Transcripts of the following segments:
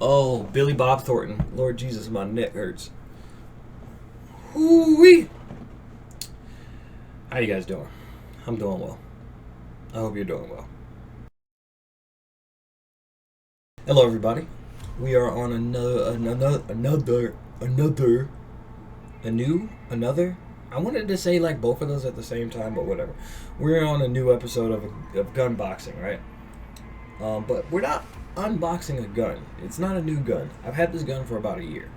Oh, Billy Bob Thornton. Lord Jesus, my neck hurts. Hoo-wee. How you guys doing? I'm doing well. I hope you're doing well. Hello, everybody. We are on another. I wanted to say like both of those at the same time, but whatever. We're on a new episode of Gunboxing, right? But we're not unboxing a gun. It's not a new gun. I've had this gun for about a year.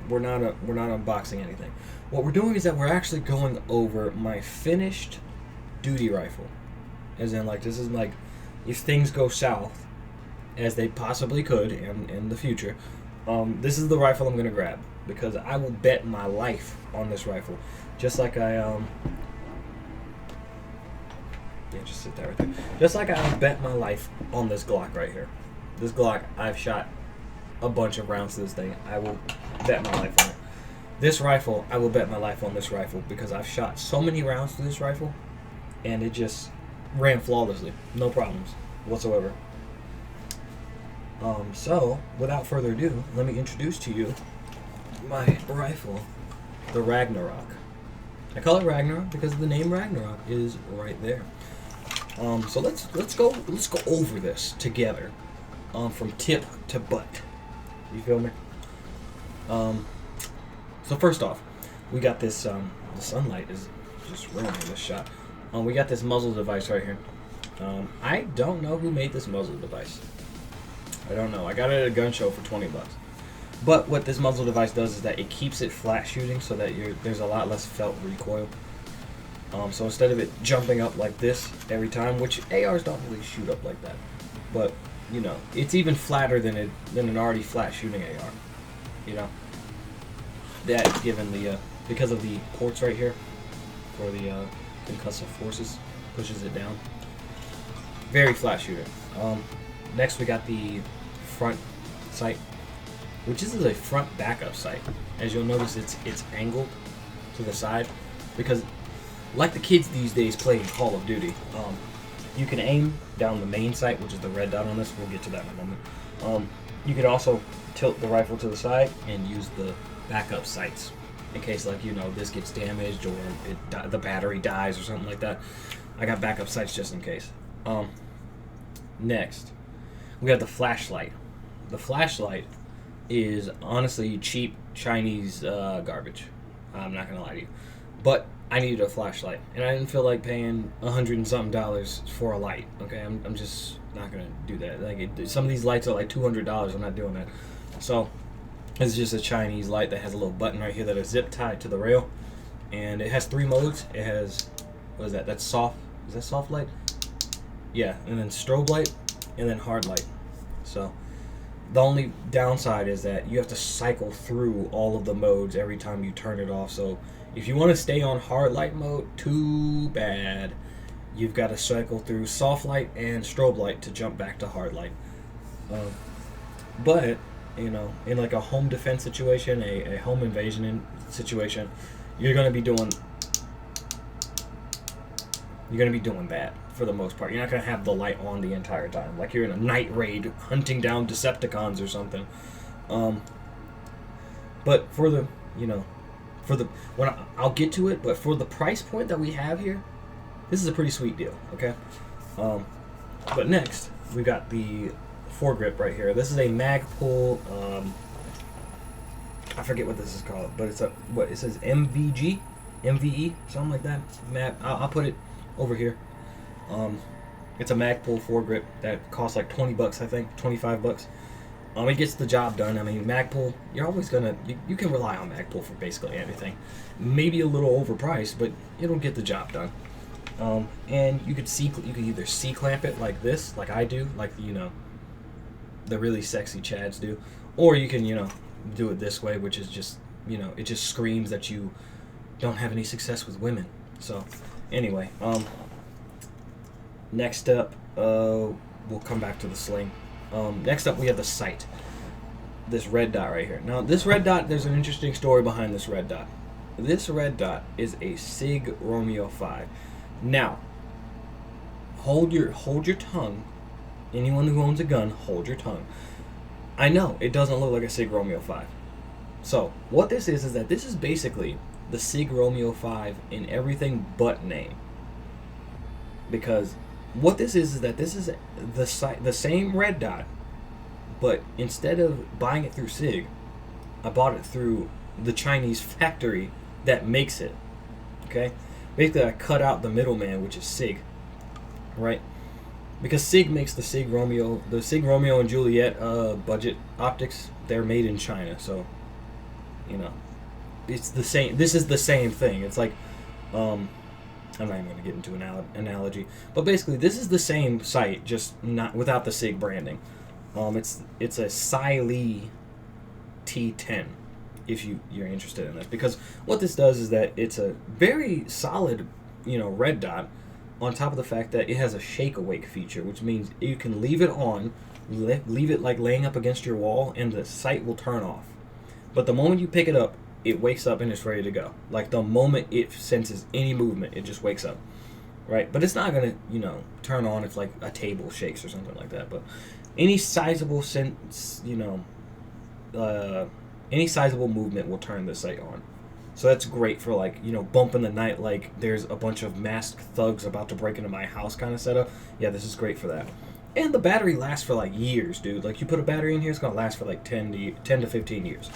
We're not unboxing anything. What we're doing is that we're actually going over my finished duty rifle. As in, like, this is like, if things go south, as they possibly could in the future, this is the rifle I'm going to grab. Because I will bet my life on this rifle. Just like yeah, just sit there right there. Just like I bet my life on this Glock right here. This Glock, I've shot a bunch of rounds to this thing. I will bet my life on it. This rifle, I will bet my life on this rifle because I've shot so many rounds to this rifle and it just ran flawlessly. No problems whatsoever. So, without further ado, let me introduce to you my rifle, the Ragnarok. I call it Ragnarok because the name Ragnarok is right there. So let's go over this together, from tip to butt. You feel me? So first off, we got this. The sunlight is just ruining this shot. We got this muzzle device right here. I don't know who made this muzzle device. I don't know. I got it at a gun show for $20. But what this muzzle device does is that it keeps it flat shooting so that there's a lot less felt recoil. So instead of it jumping up like this every time, which ARs don't really shoot up like that, but you know, it's even flatter than an already flat shooting AR. You know, that given the because of the ports right here for the concussive forces pushes it down. Very flat shooter. Next we got the front sight, which is a front backup sight. As you'll notice, it's angled to the side because, like the kids these days playing Call of Duty, you can aim down the main sight, which is the red dot on this. We'll get to that in a moment. You can also tilt the rifle to the side and use the backup sights in case, like, you know, this gets damaged or the battery dies or something like that. I got backup sights just in case. Next, we have the flashlight. The flashlight is honestly cheap Chinese garbage. I'm not gonna lie to you, but I needed a flashlight, and I didn't feel like paying $100 and something for a light. Okay, I'm just not gonna do that. Like some of these lights are like $200. I'm not doing that. So it's just a Chinese light that has a little button right here that is zip tied to the rail, and it has 3 modes. It has, what is that? That's soft. Is that soft light? Yeah, and then strobe light, and then hard light. So the only downside is that you have to cycle through all of the modes every time you turn it off. So if you want to stay on hard light mode, too bad. You've got to cycle through soft light and strobe light to jump back to hard light. But, you know, in like a home defense situation, a home invasion situation, you're going to be doing that for the most part. You're not going to have the light on the entire time. Like you're in a night raid hunting down Decepticons or something. But for the, you know, when I'll get to it, but for the price point that we have here, this is a pretty sweet deal, okay? But next, we got the foregrip right here. This is a Magpul, I forget what this is called, but it's it says MVG? MVE? Something like that. I'll put it over here. It's a Magpul foregrip that costs like $20, I think, $25. It gets the job done. I mean, Magpul, you're always gonna, you can rely on Magpul for basically anything. Maybe a little overpriced, but it'll get the job done. And you could either C-clamp it like this, like I do, like, you know, the really sexy Chads do, or you can, you know, do it this way, which is just, you know, it just screams that you don't have any success with women. So, anyway, next up, we'll come back to the sling. Next up, we have the sight. This red dot right here. Now, this red dot, there's an interesting story behind this red dot. This red dot is a SIG Romeo 5. Now, hold your tongue. Anyone who owns a gun, hold your tongue. I know it doesn't look like a Sig Romeo 5. So what this is that this is basically the Sig Romeo 5 in everything but name. Because what this is that this is the same red dot, but instead of buying it through Sig, I bought it through the Chinese factory that makes it. Okay, basically I cut out the middleman, which is Sig, right? Because Sig makes the Sig Romeo and Juliet budget optics. They're made in China, so it's the same. This is the same thing. It's like, I'm not even going to get into an analogy, but basically this is the same site, just not without the Sig branding. It's a Siley T10, if you're interested in this, because what this does is that it's a very solid, red dot, on top of the fact that it has a shake awake feature, which means you can leave it on, leave it like laying up against your wall, and the sight will turn off. But the moment you pick it up, it wakes up and it's ready to go. Like the moment it senses any movement, it just wakes up, right? But it's not gonna, turn on if like a table shakes or something like that. But any sizable any sizable movement will turn the sight on. So that's great for like, bump in the night, like there's a bunch of masked thugs about to break into my house kind of setup. Yeah, this is great for that. And the battery lasts for like years, dude. Like you put a battery in here, it's gonna last for like 10 to 15 years.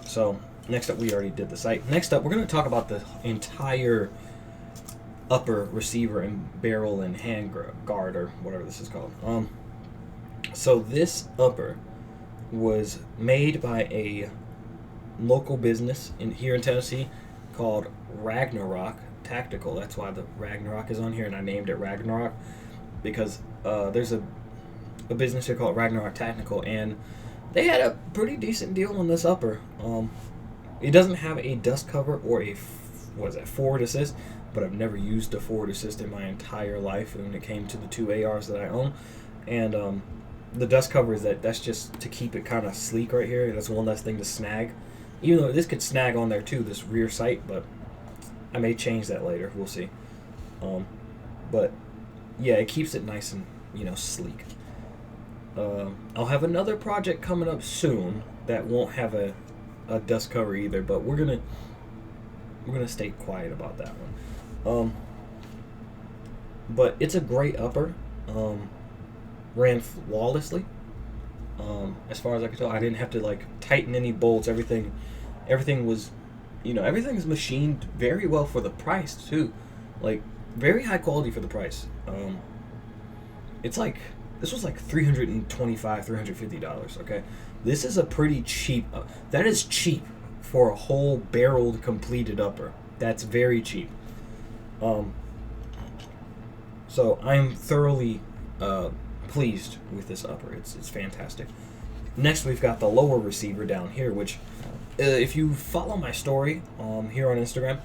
So next up, we already did the sight. Next up, we're gonna talk about the entire upper receiver and barrel and hand guard, or whatever this is called. So this upper was made by a local business here in Tennessee called Ragnarok Tactical. That's why the Ragnarok is on here, and I named it Ragnarok because there's a business here called Ragnarok Tactical, and they had a pretty decent deal on this upper. It doesn't have a dust cover or a forward assist, but I've never used a forward assist in my entire life when it came to the two ARs that I own. And the dust cover is that's just to keep it kind of sleek right here. That's one less thing to snag. Even though this could snag on there too, this rear sight, but I may change that later. We'll see. But yeah, it keeps it nice and sleek. I'll have another project coming up soon that won't have a dust cover either, but we're gonna stay quiet about that one. But it's a great upper. Ran flawlessly. As far as I could tell, I didn't have to like tighten any bolts. Everything was, everything's machined very well for the price too. Like very high quality for the price. It's like this was like $325, $350. Okay, this is a pretty cheap. That is cheap for a whole barreled completed upper. That's very cheap. So I'm thoroughly pleased with this upper. It's fantastic. Next, we've got the lower receiver down here, which if you follow my story here on Instagram,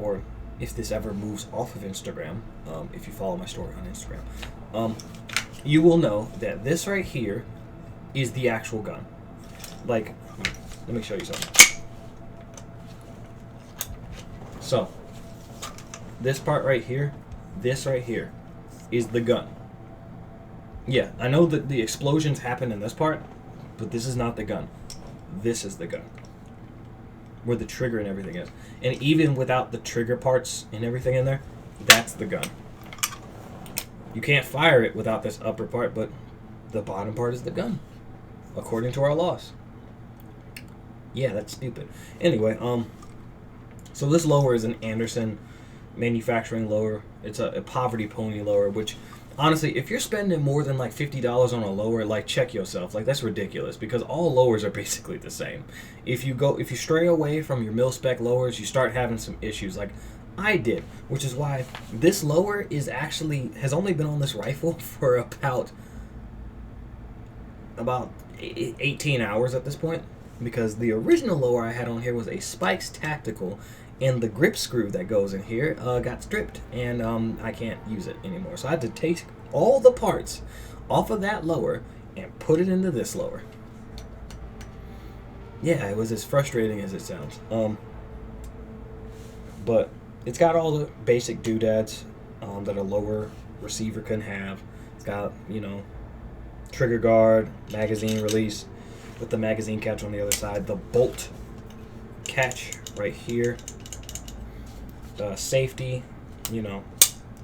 or if this ever moves off of Instagram, if you follow my story on Instagram, you will know that this right here is the actual gun. Like, let me show you something. So, this part right here, this right here, is the gun. Yeah, I know that the explosions happen in this part, but this is not the gun. This is the gun. Where the trigger and everything is. And even without the trigger parts and everything in there, that's the gun. You can't fire it without this upper part, but the bottom part is the gun, according to our laws. Yeah, that's stupid. Anyway, so this lower is an Anderson manufacturing lower. It's a Poverty Pony lower, which honestly, if you're spending more than like $50 on a lower, like check yourself. Like that's ridiculous because all lowers are basically the same. If you stray away from your mil-spec lowers, you start having some issues like I did, which is why this lower has only been on this rifle for about 18 hours at this point, because the original lower I had on here was a Spikes Tactical, and the grip screw that goes in here got stripped, and I can't use it anymore. So I had to take all the parts off of that lower and put it into this lower. Yeah, it was as frustrating as it sounds. But it's got all the basic doodads that a lower receiver can have. It's got, trigger guard, magazine release, with the magazine catch on the other side. The bolt catch right here. Safety, you know,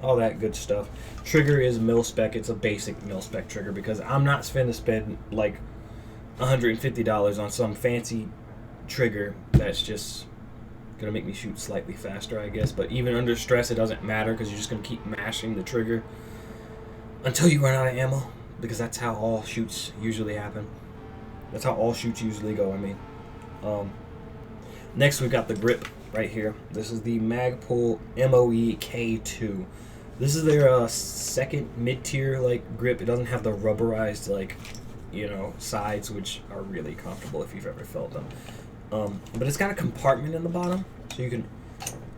all that good stuff. Trigger is mil-spec. It's a basic mil-spec trigger because I'm not finna spend like $150 on some fancy trigger that's just gonna make me shoot slightly faster, I guess. But even under stress, it doesn't matter because you're just gonna keep mashing the trigger until you run out of ammo, because that's how all shoots usually happen. That's how all shoots usually go, I mean. Next, we've got the grip right here. This is the Magpul MOE K2. This is their second mid-tier like grip. It doesn't have the rubberized like, you know, sides, which are really comfortable if you've ever felt them. But it's got a compartment in the bottom, so you can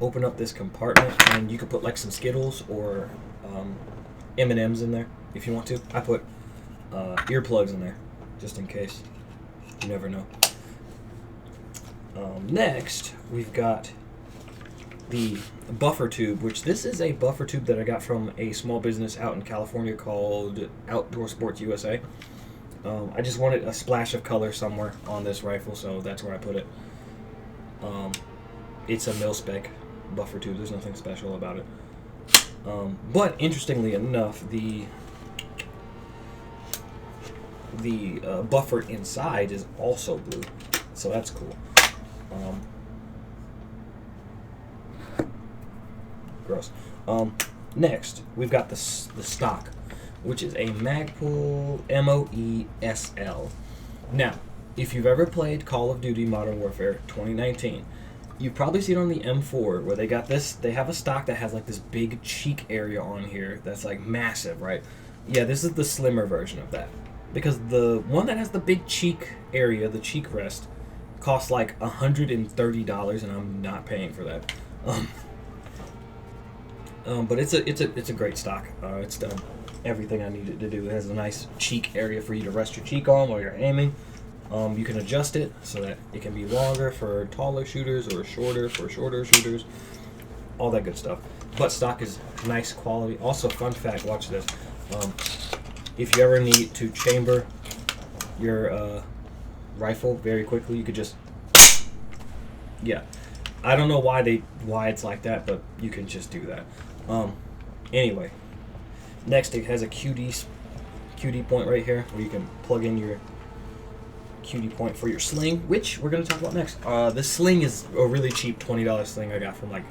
open up this compartment and you can put like some Skittles or M&Ms in there if you want to. I put earplugs in there just in case. You never know. Next, we've got the buffer tube, which this is a buffer tube that I got from a small business out in California called Outdoor Sports USA. I just wanted a splash of color somewhere on this rifle, so that's where I put it. It's a mil-spec buffer tube. There's nothing special about it. But interestingly enough, the buffer inside is also blue, so that's cool. Gross. Next, we've got the stock, which is a Magpul MOE SL. Now, if you've ever played Call of Duty Modern Warfare 2019, you've probably seen on the M4 where they got this. They have a stock that has like this big cheek area on here that's like massive, right? Yeah, this is the slimmer version of that, because the one that has the big cheek area, the cheek rest, costs like $130, and I'm not paying for that. But it's a great stock. It's done everything I needed to do. It has a nice cheek area for you to rest your cheek on while you're aiming. You can adjust it so that it can be longer for taller shooters or shorter for shorter shooters. All that good stuff. But stock is nice quality. Also, fun fact, watch this. If you ever need to chamber your rifle very quickly, you could just, yeah. I don't know why it's like that, but you can just do that. Anyway, next it has a QD point right here where you can plug in your QD point for your sling, which we're going to talk about next. This sling is a really cheap $20 sling I got from like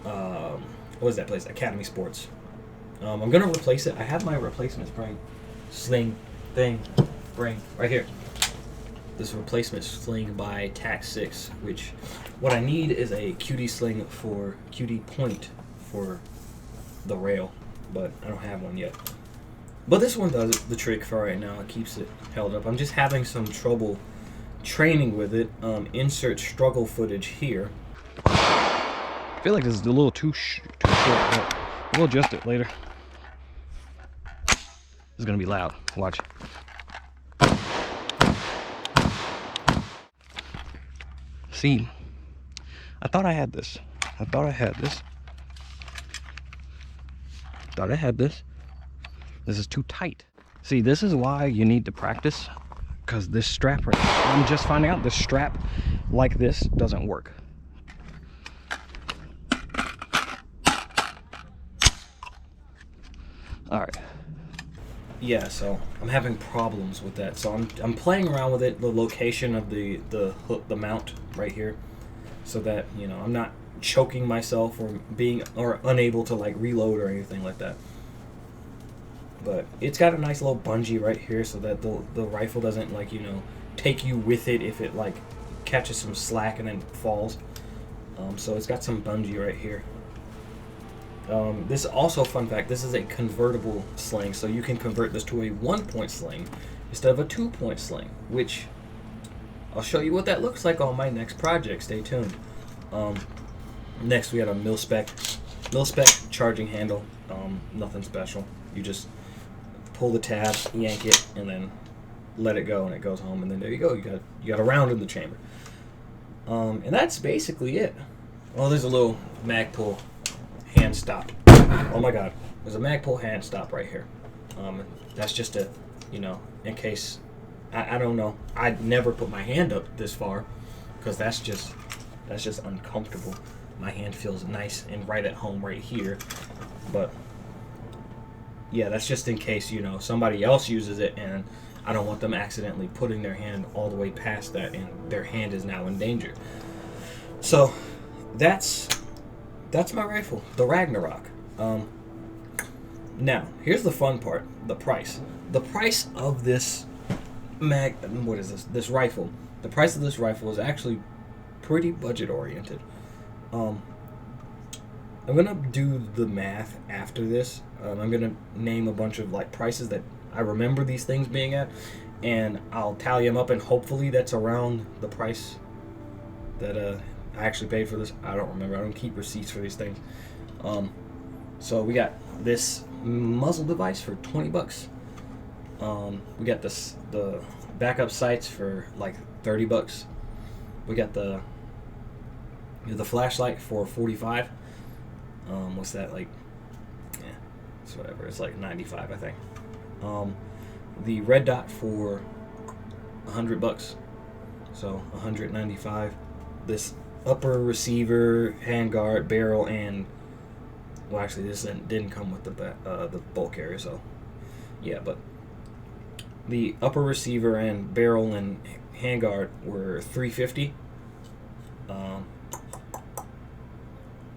what was that place? Academy Sports. I'm going to replace it. I have my replacement sling thing right here. This replacement sling by Tac 6, which what I need is a QD sling for QD point for the rail, but I don't have one yet. But this one does the trick for right now. It keeps it held up. I'm just having some trouble training with it. Insert struggle footage here. I feel like this is a little too short, but we'll adjust it later. This is gonna be loud. Watch. See, I thought I had this. This is too tight. See, this is why you need to practice, because this strap right here, I'm just finding out this strap like this doesn't work. All right. Yeah, so I'm having problems with that. So I'm playing around with it, the location of the mount right here, so that, you know, I'm not choking myself or unable to like reload or anything like that. But it's got a nice little bungee right here so that the rifle doesn't, like, you know, take you with it if it like catches some slack and then falls. So it's got some bungee right here. This is also, fun fact, this is a convertible sling, so you can convert this to a 1-point sling instead of a 2-point sling, which I'll show you what that looks like on my next project. Stay tuned. Next we have a mil-spec charging handle. Nothing special. You just pull the tab, yank it, and then let it go, and it goes home, and then there you go. You got a round in the chamber. And that's basically it. Well, there's a little Magpul hand stop. Oh my god, there's a Magpul hand stop right here. That's just a, you know, in case I don't know. I'd never put my hand up this far because that's just uncomfortable. My hand feels nice and right at home right here, but yeah, that's just in case, you know, somebody else uses it and I don't want them accidentally putting their hand all the way past that and their hand is now in danger. So that's my rifle, the Ragnarok. Now, here's the fun part, the price. The price of this this rifle. The price of this rifle is actually pretty budget oriented. I'm gonna do the math after this. I'm gonna name a bunch of like prices that I remember these things being at, and I'll tally them up, and hopefully that's around the price that I actually paid for this. I don't remember. I don't keep receipts for these things. So we got this muzzle device for $20. We got the backup sights for like $30. We got the flashlight for $45. What's that, like? Yeah, it's whatever. It's like $95, I think. The red dot for $100, so $195. This upper receiver, handguard, barrel, and well, actually, this didn't come with the bolt carrier, so yeah. But the upper receiver and barrel and handguard were $350.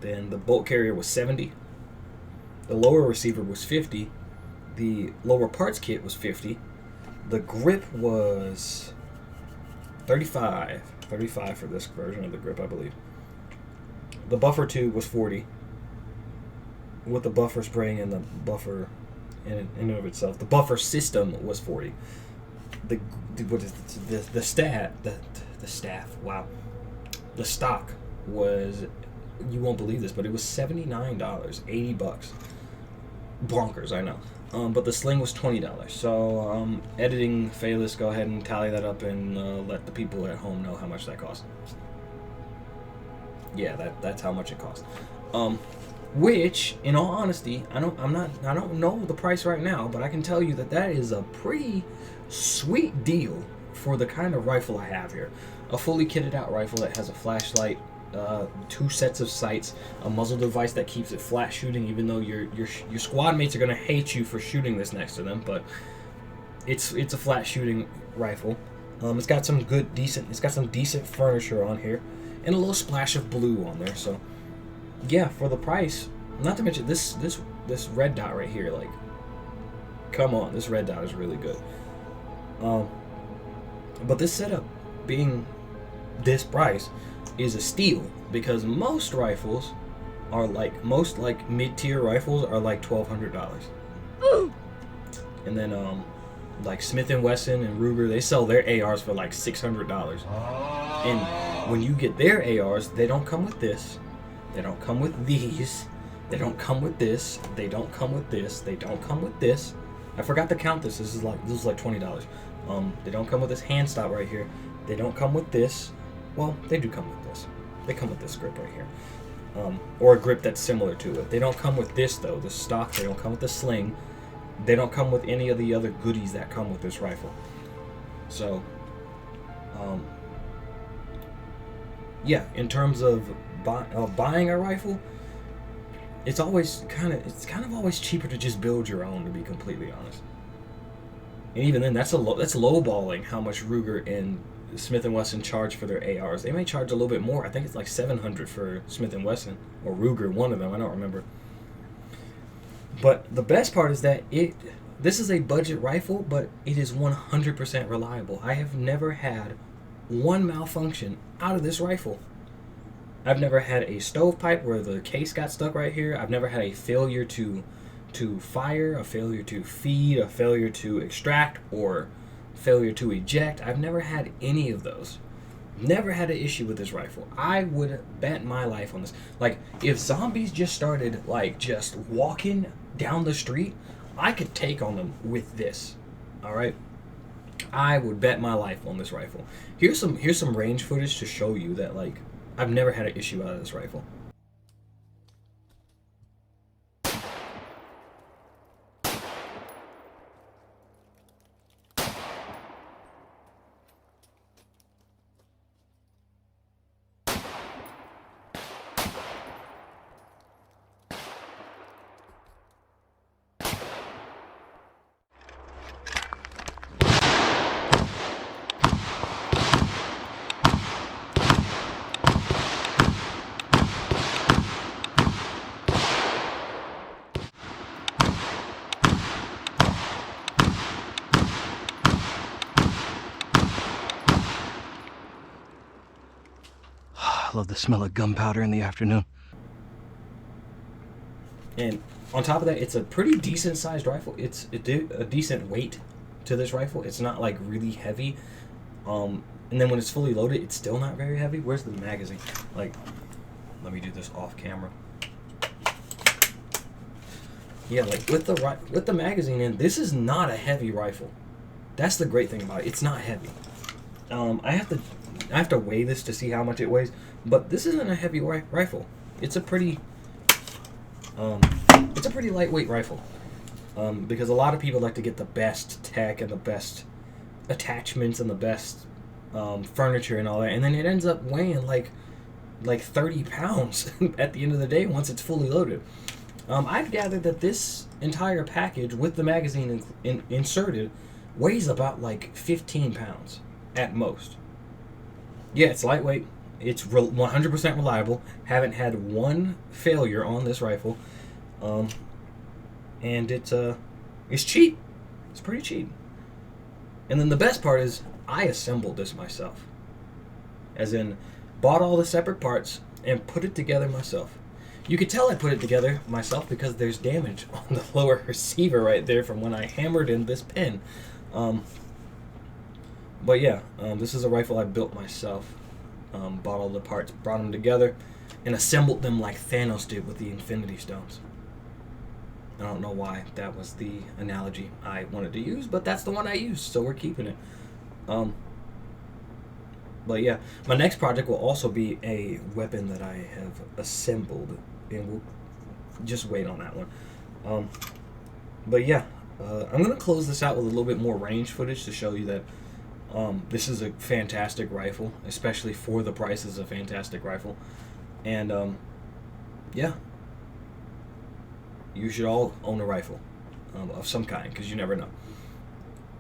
Then the bolt carrier was $70. The lower receiver was $50. The lower parts kit was $50. The grip was $35. $35 for this version of the grip, I believe. The buffer tube was $40. With the buffer spring and the buffer in and of itself. The buffer system was $40. The staff, wow. The stock was, you won't believe this, but it was $79, $80. Bonkers, I know. But the sling was $20. So, editing Phaelus, go ahead and tally that up and let the people at home know how much that cost. Yeah, that's how much it cost. Which, in all honesty, I don't know the price right now, but I can tell you that is a pretty sweet deal for the kind of rifle I have here. A fully kitted out rifle that has a flashlight, 2 sets of sights, a muzzle device that keeps it flat shooting, even though your squad mates are gonna hate you for shooting this next to them, but it's a flat shooting rifle. It's got some decent furniture on here, and a little splash of blue on there. So yeah, for the price, not to mention this red dot right here, like, come on, this red dot is really good. But this setup being this price is a steal, because most rifles are like, mid-tier rifles are like $1,200. And then like Smith & Wesson and Ruger, they sell their ARs for like $600. And when you get their ARs, they don't come with this. They don't come with these. They don't come with this. They don't come with this. They don't come with this. I forgot to count this. This is like $20. They don't come with this hand stop right here. They don't come with this. Well, they do come with this. They come with this grip right here. Or a grip that's similar to it. They don't come with this though, the stock. They don't come with the sling. They don't come with any of the other goodies that come with this rifle. So, yeah, in terms of buying a rifle, it's kind of always cheaper to just build your own, to be completely honest. And even then, that's lowballing how much Ruger and Smith & Wesson charge for their ARs. They may charge a little bit more. I think it's like $700 for Smith & Wesson or Ruger, one of them. I don't remember. But the best part is that this is a budget rifle, but it is 100% reliable. I have never had one malfunction out of this rifle. I've never had a stovepipe where the case got stuck right here. I've never had a failure to fire, a failure to feed, a failure to extract, or failure to eject. I've never had any of those. Never had an issue with this rifle. I would bet my life on this. Like, if zombies just started, like, just walking down the street, I could take on them with this. Alright? I would bet my life on this rifle. Here's some range footage to show you that, like, I've never had an issue out of this rifle. I love the smell of gunpowder in the afternoon. And on top of that, it's a pretty decent sized rifle. It's a decent weight to this rifle. It's not like really heavy. And then when it's fully loaded, it's still not very heavy. Where's the magazine? Like, let me do this off camera. Yeah, like with the magazine in, this is not a heavy rifle. That's the great thing about it. It's not heavy. I have to weigh this to see how much it weighs, but this isn't a heavy rifle. It's a pretty lightweight rifle. Because a lot of people like to get the best tech and the best attachments and the best furniture and all that, and then it ends up weighing like 30 pounds at the end of the day once it's fully loaded. I've gathered that this entire package with the magazine inserted weighs about like 15 pounds at most. Yeah, it's lightweight. It's 100% reliable. Haven't had one failure on this rifle. And it's cheap. It's pretty cheap. And then the best part is I assembled this myself. As in, bought all the separate parts and put it together myself. You could tell I put it together myself because there's damage on the lower receiver right there from when I hammered in this pin. But yeah, this is a rifle I built myself. Bought all the parts, brought them together, and assembled them like Thanos did with the Infinity Stones. I don't know why that was the analogy I wanted to use, but that's the one I used, so we're keeping it. But yeah, my next project will also be a weapon that I have assembled, and we'll just wait on that one. But yeah, I'm going to close this out with a little bit more range footage to show you that this is a fantastic rifle, especially for the price is a fantastic rifle. And yeah, you should all own a rifle of some kind, because you never know.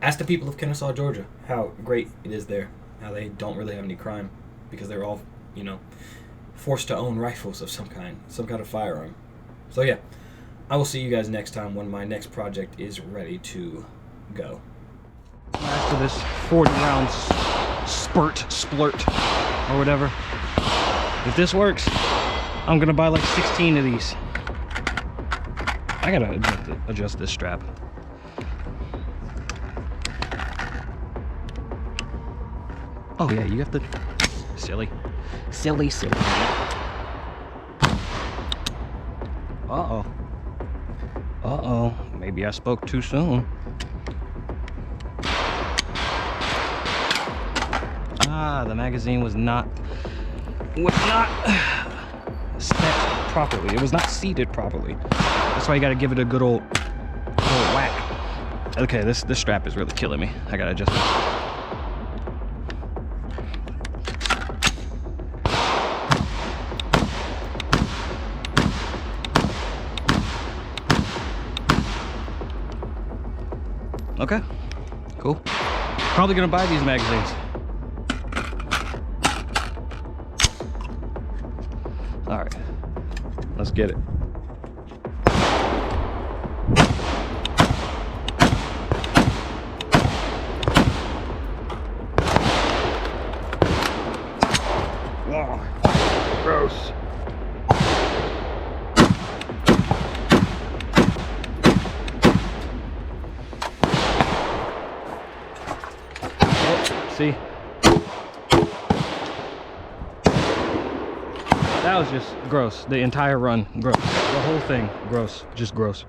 Ask the people of Kennesaw, Georgia, how great it is there. How they don't really have any crime because they're all, forced to own rifles of some kind of firearm. So yeah, I will see you guys next time when my next project is ready to go. After this 40 round splurt, or whatever, if this works, I'm gonna buy like 16 of these. I gotta adjust this strap. Oh yeah, you have to... Silly. Uh-oh. Uh-oh. Maybe I spoke too soon. Ah, the magazine was not set properly. It was not seated properly. That's why you gotta give it a good old whack. Okay, this strap is really killing me. I gotta adjust it. Okay, cool. Probably gonna buy these magazines. All right, let's get it. Oh, gross. See? That was just gross. The entire run, gross. The whole thing, gross. Just gross.